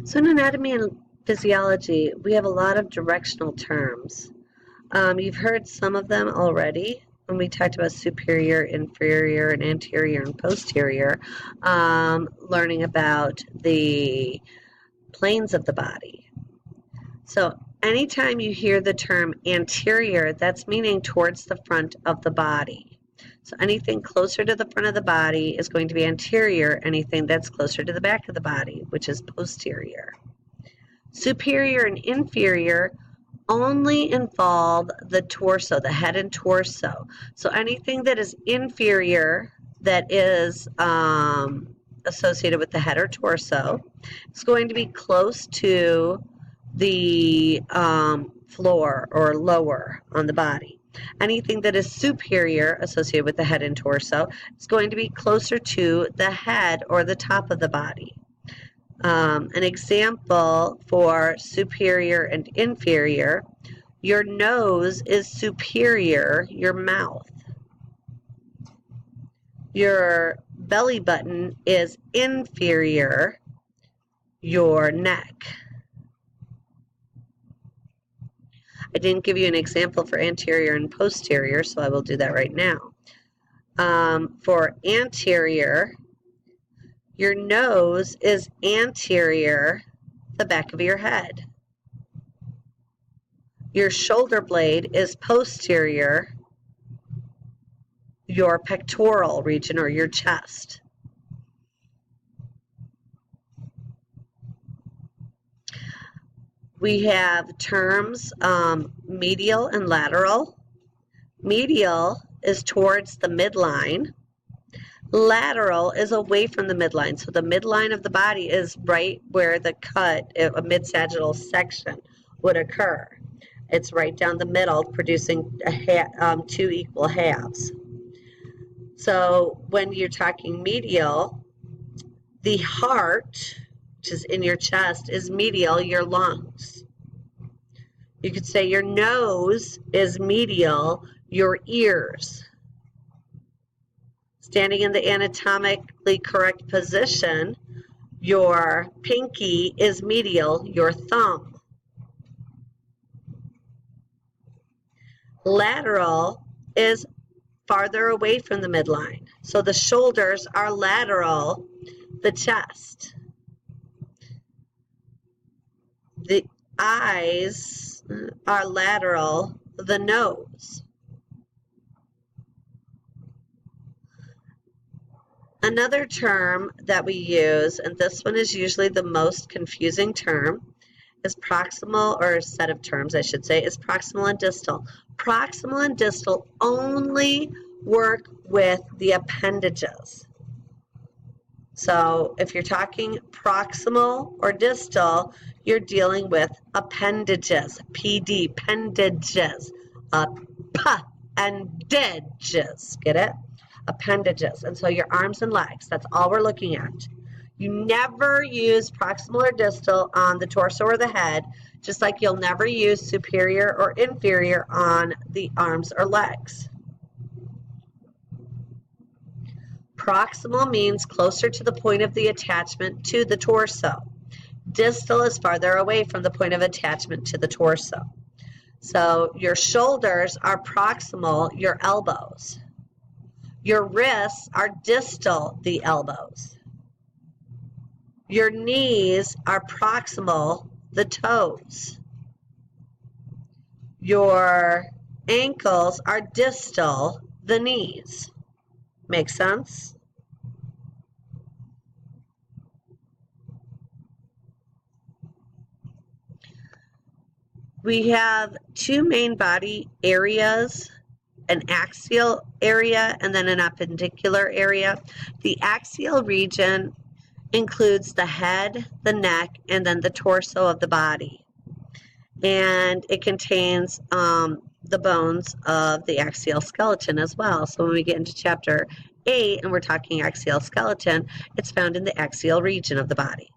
So in anatomy and physiology, we have a lot of directional terms. You've heard some of them already when we talked about superior, inferior, and anterior and posterior, learning about the planes of the body. So anytime you hear the term anterior, that's meaning towards the front of the body. So anything closer to the front of the body is going to be anterior. Anything that's closer to the back of the body, which is posterior. Superior and inferior only involve the torso, the head and torso. So anything that is inferior, that is associated with the head or torso, is going to be close to the floor or lower on the body. Anything that is superior, associated with the head and torso, is going to be closer to the head or the top of the body. An example for superior and inferior: your nose is superior, your mouth. Your belly button is inferior, your neck. I didn't give you an example for anterior and posterior, so I will do that right now. For anterior, your nose is anterior, the back of your head. Your shoulder blade is posterior, your pectoral region or your chest. We have terms medial and lateral. Medial is towards the midline. Lateral is away from the midline. So the midline of the body is right where the cut, a mid-sagittal section, would occur. It's right down the middle, producing two equal halves. So when you're talking medial, the heart, which is in your chest, is medial, your lungs. You could say your nose is medial, your ears. Standing in the anatomically correct position, your pinky is medial, your thumb. Lateral is farther away from the midline. So the shoulders are lateral, the chest. The eyes are lateral, the nose. Another term that we use, and this one is usually the most confusing term, is proximal, or a set of terms I should say, is proximal and distal. Proximal and distal only work with the appendages. So if you're talking proximal or distal, you're dealing with appendages, PD, appendages, appendages, get it? Appendages. And so your arms and legs, that's all we're looking at. You never use proximal or distal on the torso or the head, just like you'll never use superior or inferior on the arms or legs. Proximal means closer to the point of the attachment to the torso. Distal is farther away from the point of attachment to the torso. So your shoulders are proximal, your elbows. Your wrists are distal, the elbows. Your knees are proximal, the toes. Your ankles are distal, the knees. Make sense? We have two main body areas, an axial area and then an appendicular area. The axial region includes the head, the neck, and then the torso of the body. And it contains the bones of the axial skeleton as well. So when we get into chapter 8 and we're talking axial skeleton, it's found in the axial region of the body.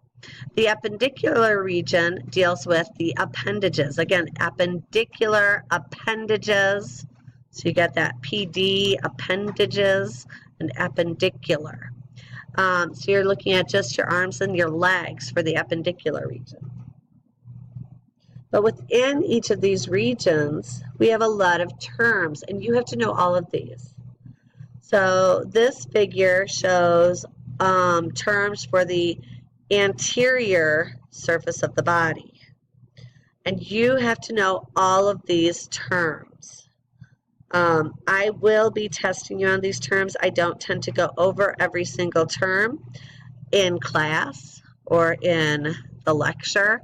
The appendicular region deals with the appendages. Again, appendicular, appendages. So you get that PD, appendages, and appendicular. So you're looking at just your arms and your legs for the appendicular region. But within each of these regions, we have a lot of terms, and you have to know all of these. So this figure shows terms for the anterior surface of the body. And you have to know all of these terms. I will be testing you on these terms. I don't tend to go over every single term in class or in the lecture.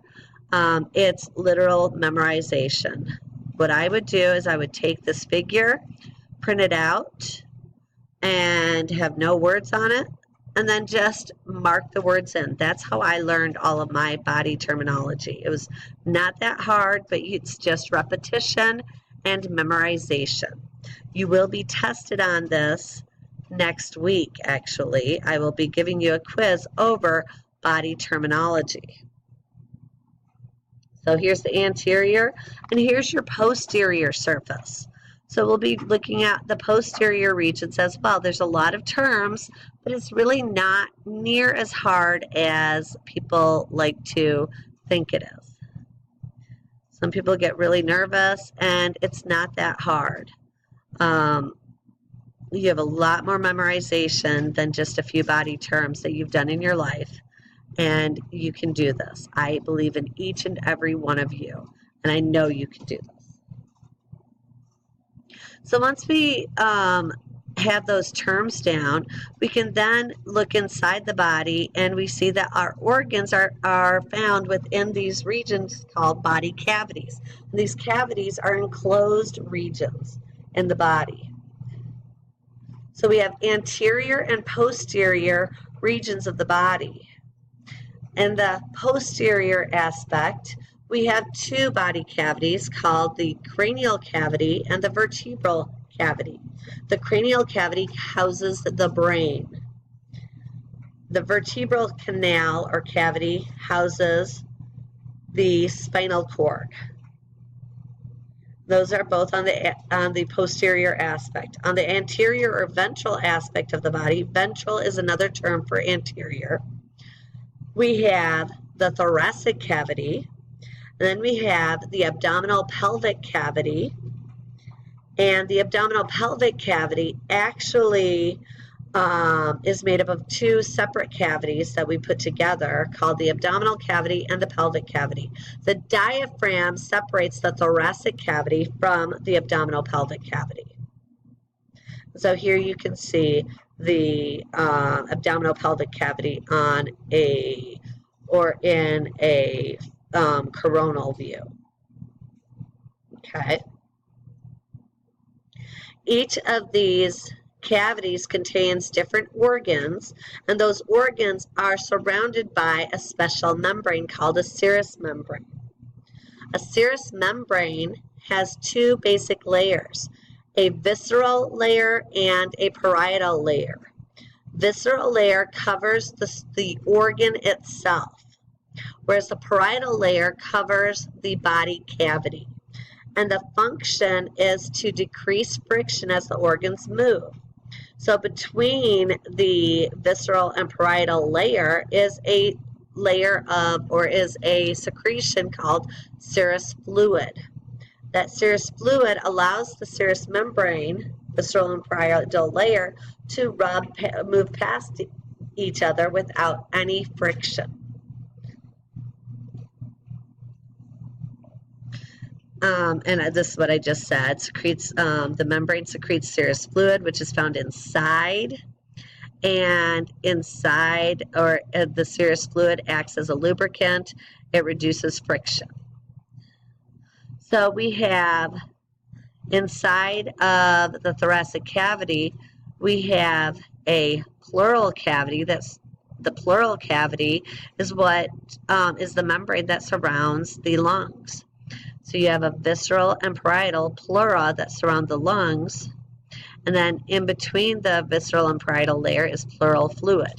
It's literal memorization. What I would do is I would take this figure, print it out, and have no words on it, and then just mark the words in. That's how I learned all of my body terminology. It was not that hard, but it's just repetition and memorization. You will be tested on this next week, actually. I will be giving you a quiz over body terminology. So here's the anterior, and here's your posterior surface. So we'll be looking at the posterior regions as well. There's a lot of terms, but it's really not near as hard as people like to think it is. Some people get really nervous, and it's not that hard. You have a lot more memorization than just a few body terms that you've done in your life, and you can do this. I believe in each and every one of you, and I know you can do this. So once we have those terms down, we can then look inside the body, and we see that our organs are found within these regions called body cavities. And these cavities are enclosed regions in the body. So we have anterior and posterior regions of the body. In the posterior aspect, we have two body cavities called the cranial cavity and the vertebral cavity. The cranial cavity houses the brain. The vertebral canal or cavity houses the spinal cord. Those are both on the posterior aspect. On the anterior or ventral aspect of the body, ventral is another term for anterior, we have the thoracic cavity, and then we have the abdominal pelvic cavity. And the abdominal pelvic cavity actually is made up of two separate cavities that we put together called the abdominal cavity and the pelvic cavity. The diaphragm separates the thoracic cavity from the abdominal pelvic cavity. So here you can see the abdominal pelvic cavity in a coronal view. Okay. Each of these cavities contains different organs, and those organs are surrounded by a special membrane called a serous membrane. A serous membrane has two basic layers, a visceral layer and a parietal layer. Visceral layer covers the organ itself, whereas the parietal layer covers the body cavity. And the function is to decrease friction as the organs move. So between the visceral and parietal layer is a layer of, or is a secretion called serous fluid. That serous fluid allows the serous membrane, visceral and parietal layer, to move past each other without any friction. And this is what I just said. The membrane secretes serous fluid, which is found inside. And inside, or the serous fluid acts as a lubricant. It reduces friction. So we have inside of the thoracic cavity, we have a pleural cavity. The pleural cavity is what is the membrane that surrounds the lungs. So you have a visceral and parietal pleura that surround the lungs, and then in between the visceral and parietal layer is pleural fluid.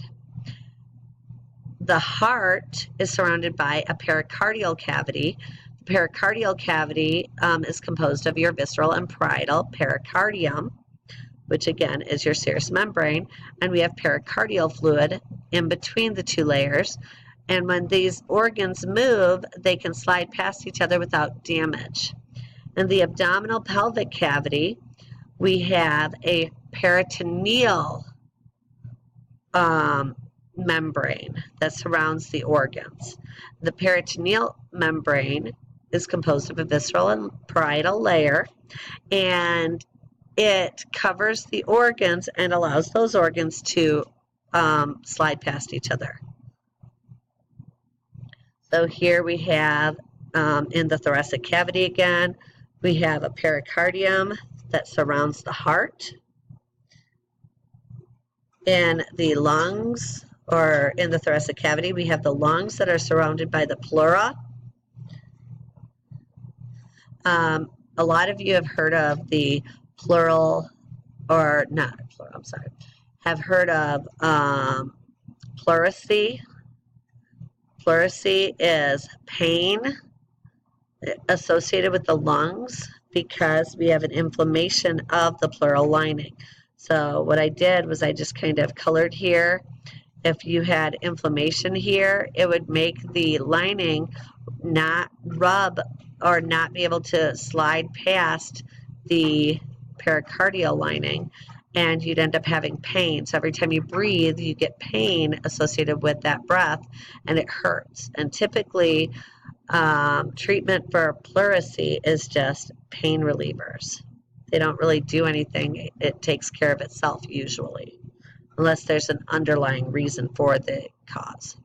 The heart is surrounded by a pericardial cavity. The pericardial cavity is composed of your visceral and parietal pericardium. which again is your serous membrane, and we have pericardial fluid in between the two layers. And when these organs move, they can slide past each other without damage. In the abdominal pelvic cavity, we have a peritoneal membrane that surrounds the organs. The peritoneal membrane is composed of a visceral and parietal layer, and it covers the organs and allows those organs to slide past each other. So here we have in the thoracic cavity again, we have a pericardium that surrounds the heart. In the lungs, or in the thoracic cavity, we have the lungs that are surrounded by the pleura. A lot of you have heard of the pleural, or not pleural, I'm sorry, have heard of pleurisy. Pleurisy is pain associated with the lungs because we have an inflammation of the pleural lining. So what I did was I just kind of colored here. If you had inflammation here, it would make the lining not rub or not be able to slide past the pericardial lining, and you'd end up having pain. So every time you breathe, you get pain associated with that breath, and it hurts. And typically, treatment for pleurisy is just pain relievers. They don't really do anything. It takes care of itself usually, unless there's an underlying reason for the cause.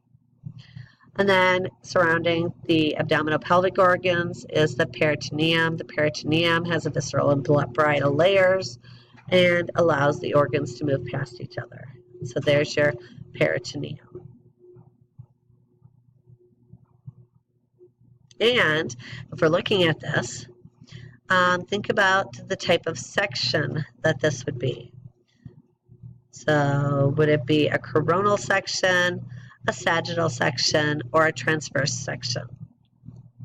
And then surrounding the abdominopelvic organs is the peritoneum. The peritoneum has a visceral and parietal layers and allows the organs to move past each other. So there's your peritoneum. And if we're looking at this, think about the type of section that this would be. So would it be a coronal section, a sagittal section, or a transverse section?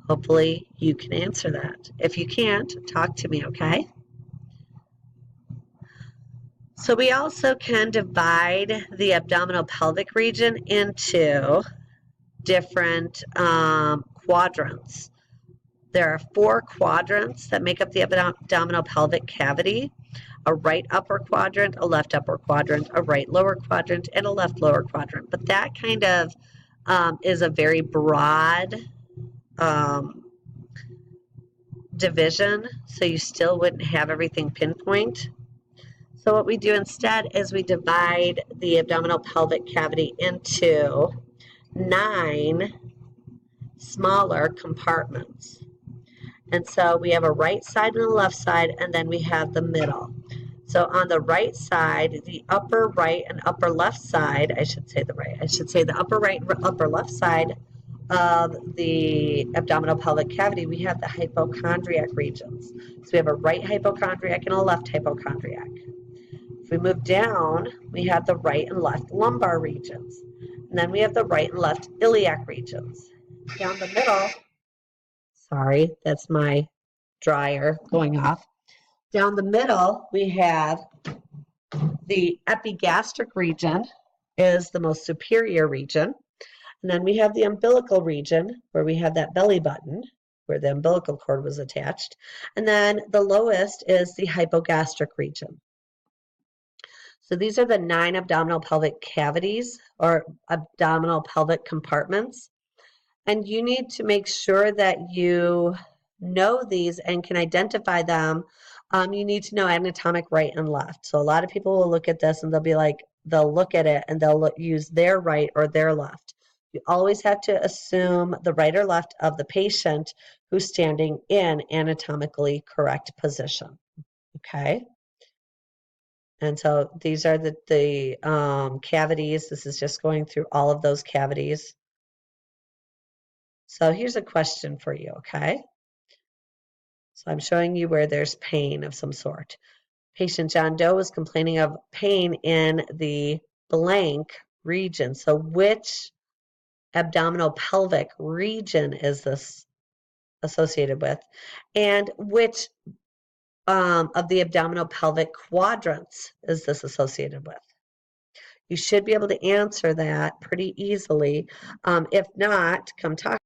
Hopefully you can answer that. If you can't, talk to me, okay? So we also can divide the abdominal pelvic region into different quadrants. There are 4 quadrants that make up the abdominal pelvic cavity: a right upper quadrant, a left upper quadrant, a right lower quadrant, and a left lower quadrant. But that kind of is a very broad division, so you still wouldn't have everything pinpoint. So what we do instead is we divide the abdominal pelvic cavity into 9 smaller compartments. And so we have a right side and a left side, and then we have the middle. So on the right side, the upper right and upper left side, I should say the upper right and upper left side of the abdominal pelvic cavity, we have the hypochondriac regions. So we have a right hypochondriac and a left hypochondriac. If we move down, we have the right and left lumbar regions. And then we have the right and left iliac regions. Down the middle, sorry, that's my dryer going off. Down the middle, we have the epigastric region is the most superior region. And then we have the umbilical region where we have that belly button where the umbilical cord was attached. And then the lowest is the hypogastric region. So these are the 9 abdominal pelvic cavities or abdominal pelvic compartments. And you need to make sure that you know these and can identify them. You need to know anatomic right and left. So a lot of people will look at this and they'll look at it and they'll use their right or their left. You always have to assume the right or left of the patient who's standing in anatomically correct position. Okay. And so these are the cavities. This is just going through all of those cavities. So here's a question for you, okay? So I'm showing you where there's pain of some sort. Patient John Doe was complaining of pain in the blank region. So which abdominal pelvic region is this associated with? And which of the abdominal pelvic quadrants is this associated with? You should be able to answer that pretty easily. If not, come talk